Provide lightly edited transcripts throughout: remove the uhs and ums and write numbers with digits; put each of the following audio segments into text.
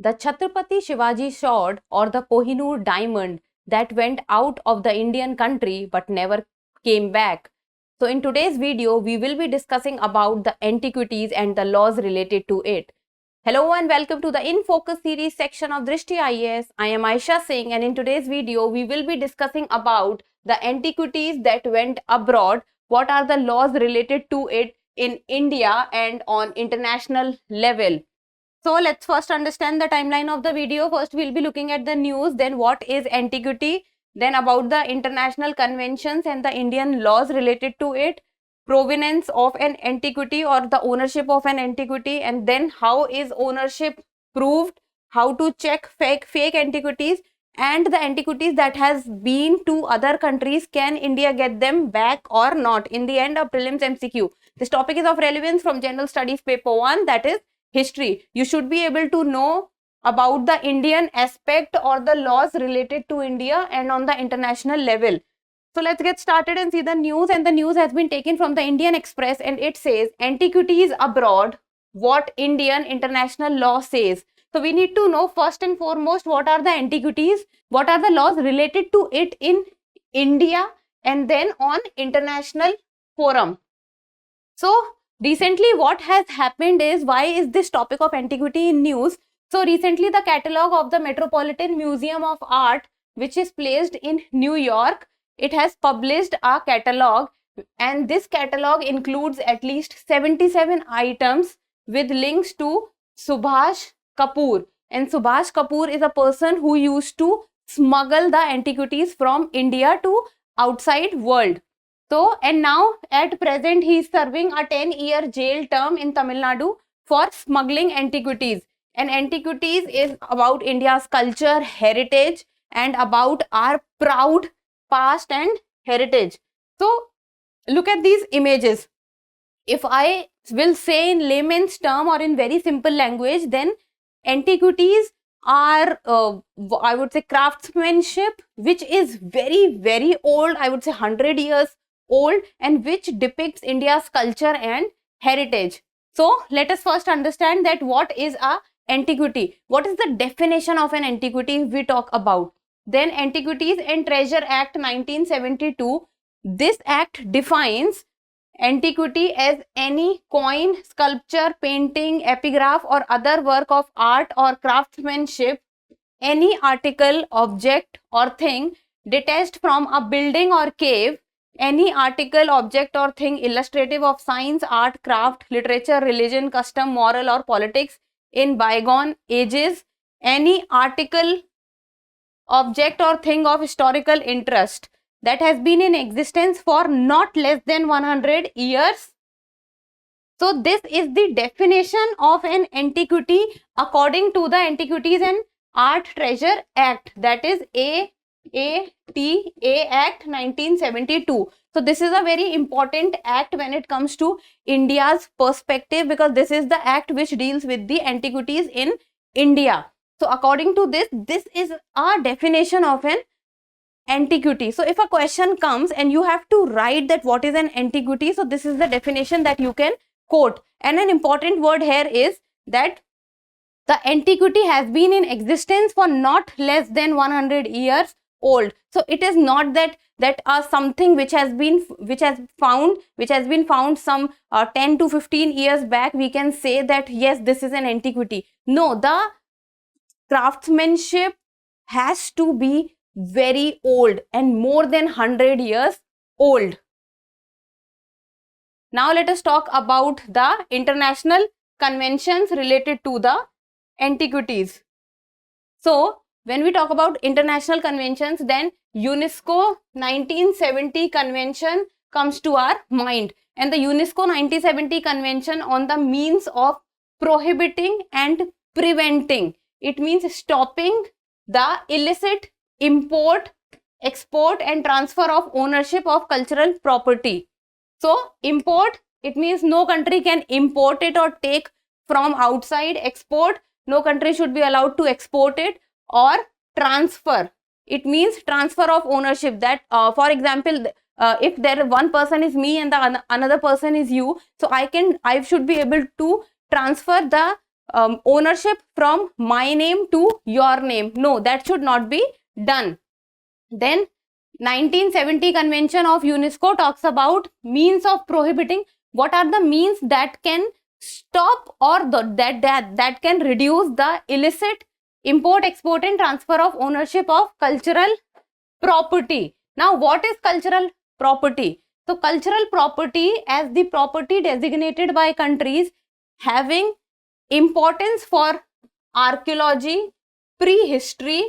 the Chhatrapati Shivaji sword or the Kohinoor diamond that went out of the Indian country but never came back. So in today's video, we will be discussing about the antiquities and the laws related to it. Hello and welcome to the Infocus series section of Drishti IAS. I am Aisha Singh, and in today's video, we will be discussing about the antiquities that went abroad, what are the laws related to it in India and on international level. So let's first understand the timeline of the video. First, we'll be looking at the news, then what is antiquity, then about the international conventions and the Indian laws related to it, provenance of an antiquity or the ownership of an antiquity, and then how is ownership proved, how to check fake antiquities, and the antiquities that has been to other countries, can India get them back or not? In the end, a prelims MCQ. This topic is of relevance from General Studies paper 1, that is history. You should be able to know about the Indian aspect or the laws related to India and on the international level. So let's get started and see the news, and the news has been taken from the Indian Express, and it says antiquities abroad, what Indian international law says. So we need to know first and foremost what are the antiquities, what are the laws related to it in India and then on international forum. So recently what has happened is, why is this topic of antiquity in news? So recently the catalog of the Metropolitan Museum of Art, which is placed in New York, it has published a catalog, and this catalog includes at least 77 items with links to Subhash Kapoor. And Subhash Kapoor is a person who used to smuggle the antiquities from India to outside world. So, and now at present he is serving a 10-year jail term in Tamil Nadu for smuggling antiquities. And antiquities is about India's culture, heritage, and about our proud past and heritage. So look at these images. If I will say in layman's term or in very simple language, then antiquities are I would say craftsmanship, which is very old, I would say 100 years old, and which depicts India's culture and heritage. So let us first understand that what is a antiquity, what is the definition of an antiquity we talk about. Then Antiquities and Treasure Act 1972, this act defines antiquity as any coin, sculpture, painting, epigraph or other work of art or craftsmanship, any article, object or thing detached from a building or cave, any article, object or thing illustrative of science, art, craft, literature, religion, custom, moral or politics in bygone ages, any article, object or thing of historical interest that has been in existence for not less than 100 years. So this is the definition of an antiquity according to the Antiquities and Art Treasure Act, that is AATA Act 1972. So this is a very important act when it comes to India's perspective, because this is the act which deals with the antiquities in India. So according to this, this is a definition of an antiquity. So if a question comes and you have to write that what is an antiquity, so this is the definition that you can quote. And an important word here is that the antiquity has been in existence for not less than 100 years old. So it is not that something which has been found some 10 to 15 years back, we can say that yes, this is an antiquity. No, the craftsmanship has to be very old and more than 100 years old. Now let us talk about the international conventions related to the antiquities. So when we talk about international conventions, then UNESCO 1970 convention comes to our mind, and the UNESCO 1970 convention on the means of prohibiting and preventing, it means stopping the illicit import, export and transfer of ownership of cultural property. So import, it means no country can import it or take from outside. Export, no country should be allowed to export it. Or transfer, it means transfer of ownership, that for example, if there one person is me and the another person is you, so I should be able to transfer the ownership from my name to your name. No, that should not be done. Then 1970 Convention of UNESCO talks about means of prohibiting. What are the means that can stop or that can reduce the illicit import, export and transfer of ownership of cultural property? Now, what is cultural property? So, cultural property as the property designated by countries having importance for archaeology, prehistory,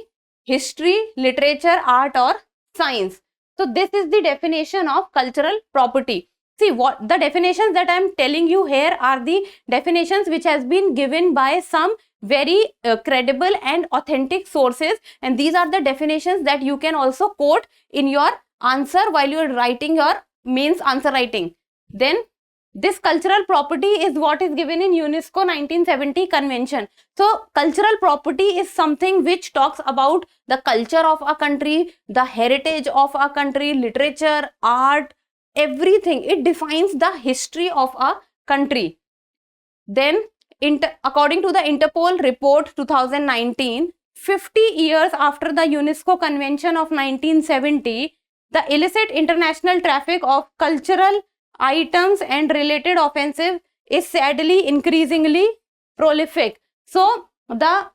history, literature, art or science. So this is the definition of cultural property. See, what the definitions that I am telling you here are the definitions which has been given by some very credible and authentic sources, and these are the definitions that you can also quote in your answer while you are writing your mains answer writing. Then this cultural property is what is given in UNESCO 1970 Convention. So, cultural property is something which talks about the culture of a country, the heritage of a country, literature, art, everything. It defines the history of a country. Then, according to the Interpol report 2019, 50 years after the UNESCO Convention of 1970, the illicit international traffic of cultural items and related offensive is sadly increasingly prolific. So the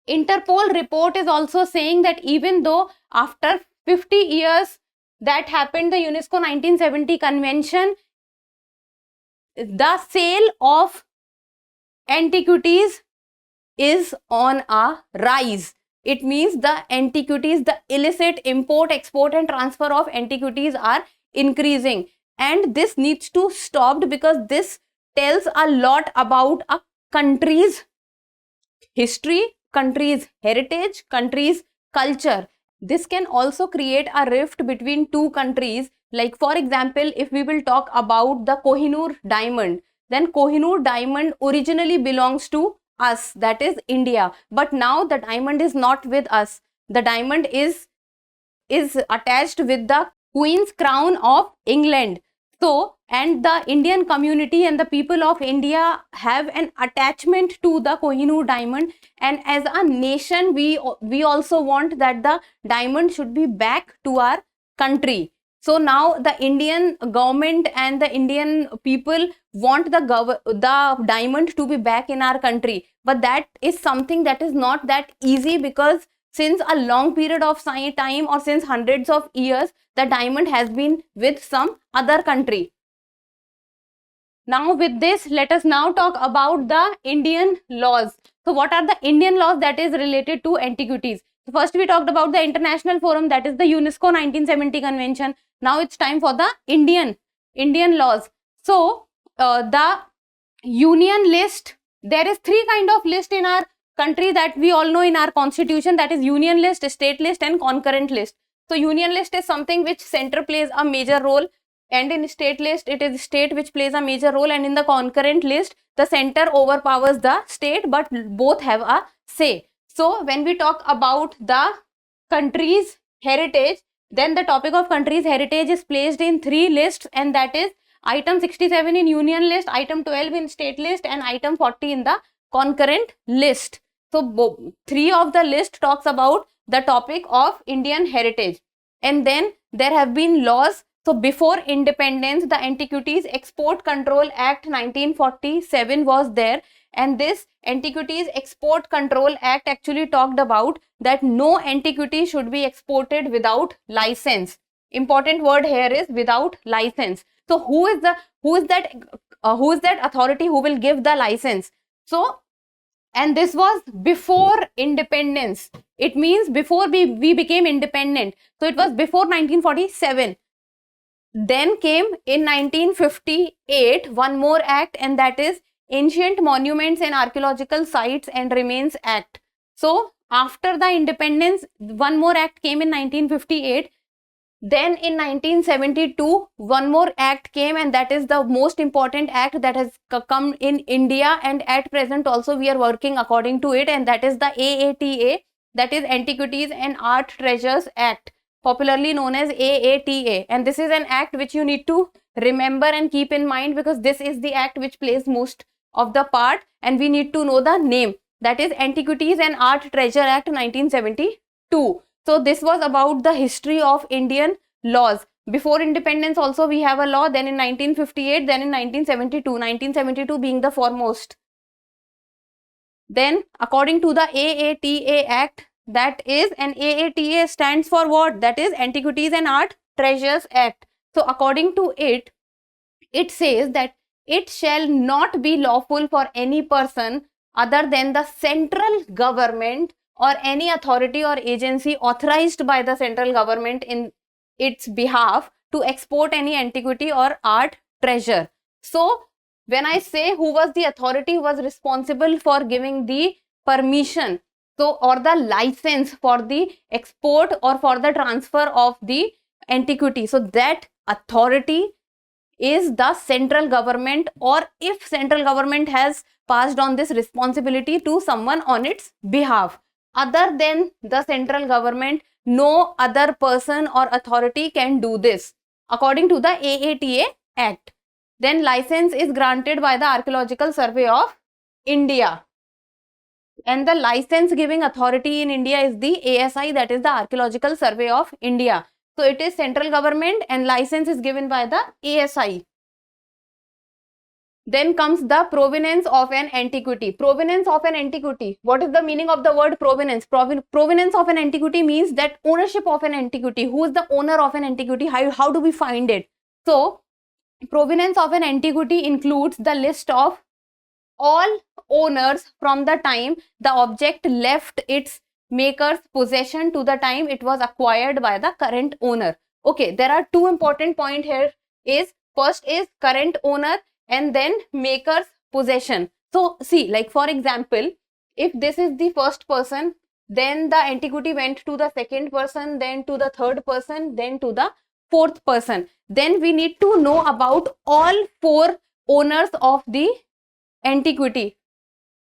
Interpol report is also saying that even though after 50 years that happened, the UNESCO 1970 Convention, the sale of antiquities is on a rise. It means the antiquities, the illicit import, export and transfer of antiquities are increasing. And this needs to stop because this tells a lot about a country's history, country's heritage, country's culture. This can also create a rift between two countries. Like for example, if we will talk about the Kohinoor diamond, then Kohinoor diamond originally belongs to us, that is India. But now the diamond is not with us. The diamond is attached with the Queen's crown of England. So, and the Indian community and the people of India have an attachment to the Kohinoor diamond, and as a nation we also want that the diamond should be back to our country. So now the Indian government and the Indian people want the diamond to be back in our country, but that is something that is not that easy, because since a long period of time or since hundreds of years, the diamond has been with some other country. Now with this, let us now talk about the Indian laws. So what are the Indian laws that is related to antiquities? So first we talked about the international forum, that is the UNESCO 1970 Convention. Now it's time for the Indian laws. So the union list, there is three kind of list in our country that we all know in our constitution, that is union list, state list and concurrent list. So union list is something which center plays a major role, and in state list it is state which plays a major role, and in the concurrent list the center overpowers the state, but both have a say. So when we talk about the country's heritage, then the topic of country's heritage is placed in three lists, and that is item 67 in union list, item 12 in state list and item 40 in the concurrent list. So three of the list talks about the topic of Indian heritage. And then there have been laws. So before independence, the Antiquities Export Control Act 1947 was there, and this Antiquities Export Control Act actually talked about that no antiquity should be exported without license. Important word here is without license. So who is that authority who will give the license? So, and this was before independence. It means before we became independent. So it was before 1947. Then came in 1958 one more act, and that is Ancient Monuments and Archaeological Sites and Remains Act. So after the independence, one more act came in 1958. Then in 1972 one more act came, and that is the most important act that has come in India, and at present also we are working according to it, and that is the AATA, that is Antiquities and Art Treasures Act, popularly known as AATA. And this is an act which you need to remember and keep in mind, because this is the act which plays most of the part, and we need to know the name. That is Antiquities and Art Treasure Act 1972. So this was about the history of Indian laws. Before independence also we have a law, then in 1958, then in 1972, 1972 being the foremost. Then according to the AATA Act, that is, and AATA stands for what? That is Antiquities and Art Treasures Act. So according to it, it says that it shall not be lawful for any person other than the central government or any authority or agency authorized by the central government in its behalf to export any antiquity or art treasure. So when I say who was the authority who was responsible for giving the permission, so or the license for the export or for the transfer of the antiquity, so that authority is the central government, or if central government has passed on this responsibility to someone on its behalf. Other than the central government, no other person or authority can do this according to the AATA Act. Then license is granted by the Archaeological Survey of India, and the license giving authority in India is the ASI, that is the Archaeological Survey of India. So it is central government and license is given by the ASI. Then comes the provenance of an antiquity. Provenance of an antiquity. What is the meaning of the word provenance? Provenance of an antiquity means that ownership of an antiquity. Who is the owner of an antiquity? How do we find it? So provenance of an antiquity includes the list of all owners from the time the object left its maker's possession to the time it was acquired by the current owner. Okay, there are two important points here. First is current owner and then maker's possession. So see, like for example, if this is the first person, then the antiquity went to the second person, then to the third person, then to the fourth person. Then we need to know about all four owners of the antiquity,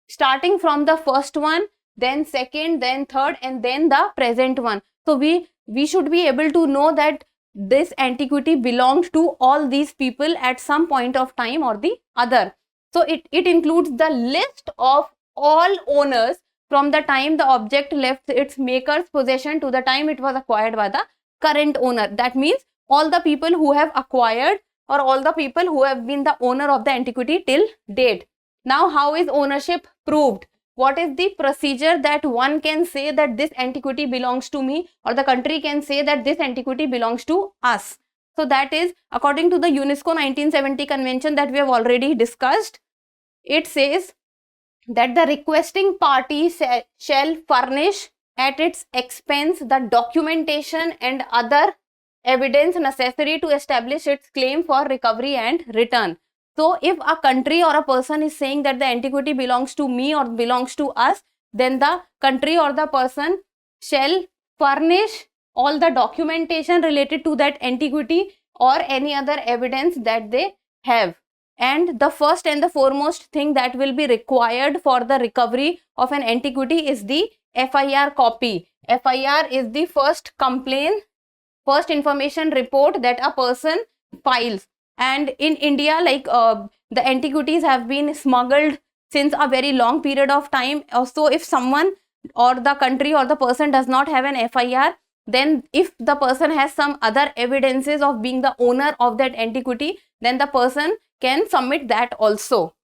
starting from the first one, then second, then third, and then the present one. So we should be able to know that this antiquity belonged to all these people at some point of time or the other. So it includes the list of all owners from the time the object left its maker's possession to the time it was acquired by the current owner. That means all the people who have acquired or all the people who have been the owner of the antiquity till date. Now, how is ownership proved? What is the procedure that one can say that this antiquity belongs to me, or the country can say that this antiquity belongs to us? So that is according to the UNESCO 1970 convention that we have already discussed. It says that the requesting party shall furnish at its expense the documentation and other evidence necessary to establish its claim for recovery and return. So if a country or a person is saying that the antiquity belongs to me or belongs to us, then the country or the person shall furnish all the documentation related to that antiquity or any other evidence that they have. And the first and the foremost thing that will be required for the recovery of an antiquity is the FIR copy. FIR is the first complaint, first information report that a person files. And in India, like the antiquities have been smuggled since a very long period of time. So if someone or the country or the person does not have an FIR, then if the person has some other evidences of being the owner of that antiquity, then the person can submit that also.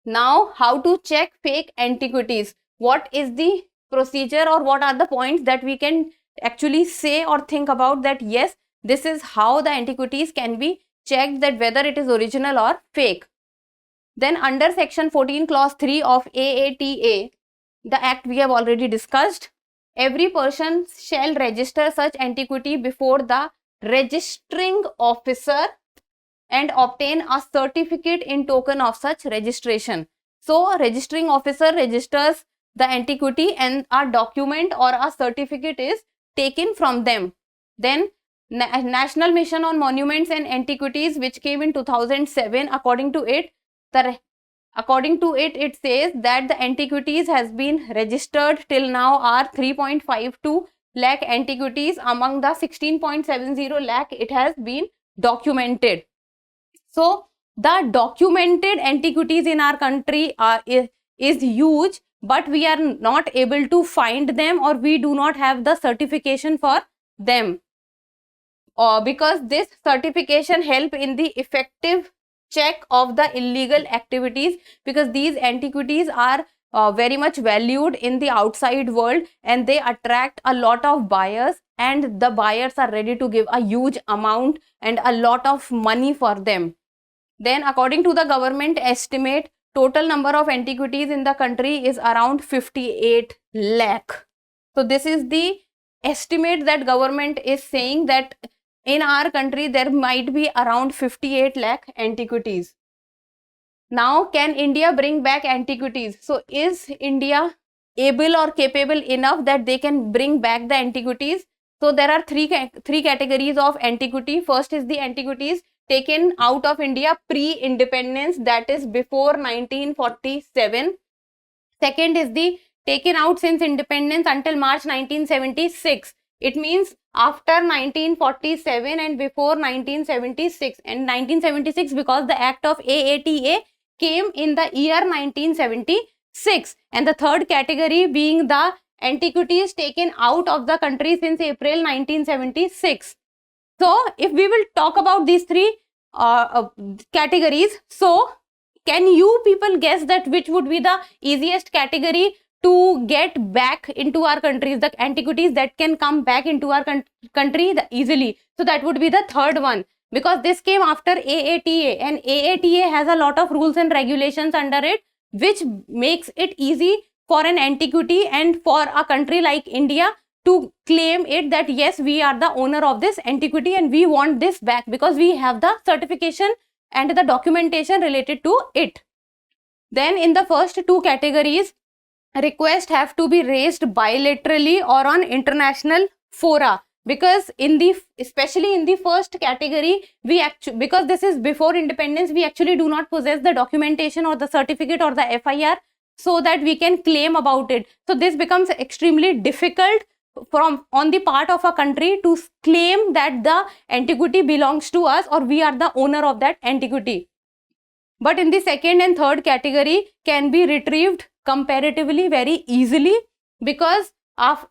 Now, how to check fake antiquities? What is the procedure, or what are the points that we can actually say or think about that yes, this is how the antiquities can be checked, that whether it is original or fake. Then under section 14 clause 3 of AATA, the act we have already discussed, every person shall register such antiquity before the registering officer and obtain a certificate in token of such registration. So registering officer registers the antiquity and a document or a certificate is taken from them. Then National Mission on Monuments and Antiquities, which came in 2007, according to it, it says that the antiquities has been registered till now are 3.52 lakh antiquities. Among the 16.70 lakh, it has been documented. So the documented antiquities in our country is huge, but we are not able to find them, or we do not have the certification for them. Because this certification help in the effective check of the illegal activities, because these antiquities are very much valued in the outside world, and they attract a lot of buyers, and the buyers are ready to give a huge amount and a lot of money for them. Then according to the government estimate, total number of antiquities in the country is around 58 lakh. So this is the estimate that government is saying, that in our country there might be around 58 lakh antiquities. Now, can India bring back antiquities? So is India able or capable enough that they can bring back the antiquities? So there are three categories of antiquity. First is the antiquities taken out of India pre-independence, that is before 1947. Second is the taken out since independence until March 1976. It means after 1947 and before 1976. And 1976 because the act of AATA came in the year 1976. And the third category being the antiquities taken out of the country since April 1976. So if we will talk about these three categories, so can you people guess that which would be the easiest category to get back into our countries, the antiquities that can come back into our country easily? So that would be the third one, because this came after AATA, and AATA has a lot of rules and regulations under it, which makes it easy for an antiquity and for a country like India to claim it, that yes, we are the owner of this antiquity and we want this back because we have the certification and the documentation related to it. Then in the first two categories, requests have to be raised bilaterally or on international fora, because especially in the first category, because this is before independence, we actually do not possess the documentation or the certificate or the FIR so that we can claim about it. So this becomes extremely difficult on the part of a country to claim that the antiquity belongs to us or we are the owner of that antiquity. But in the second and third category can be retrieved comparatively very easily, because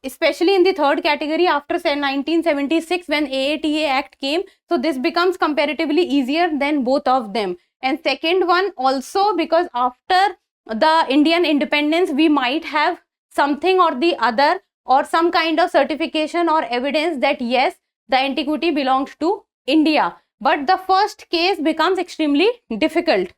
especially in the third category after 1976 when AATA Act came, so this becomes comparatively easier than both of them. And second one also because after the Indian independence we might have something or the other, or some kind of certification or evidence that yes, the antiquity belongs to India. But the first case becomes extremely difficult.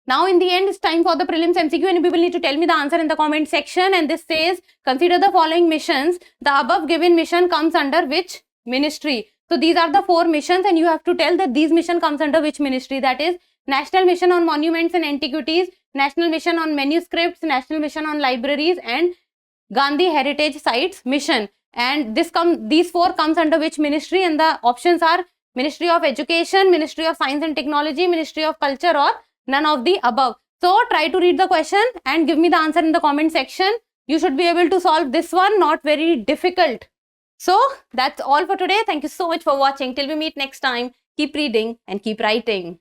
Now in the end, it's time for the prelims MCQ, and people need to tell me the answer in the comment section. And this says, consider the following missions. The above given mission comes under which ministry? So these are the four missions, and you have to tell that these mission comes under which ministry. That is National Mission on Monuments and Antiquities, National Mission on Manuscripts, National Mission on Libraries, and Gandhi Heritage Sites Mission. And these four comes under which ministry? And the options are Ministry of Education, Ministry of Science and Technology, Ministry of Culture, or none of the above. So try to read the question and give me the answer in the comment section. You should be able to solve this one, not very difficult. So that's all for today. Thank you so much for watching. Till we meet next time, keep reading and keep writing.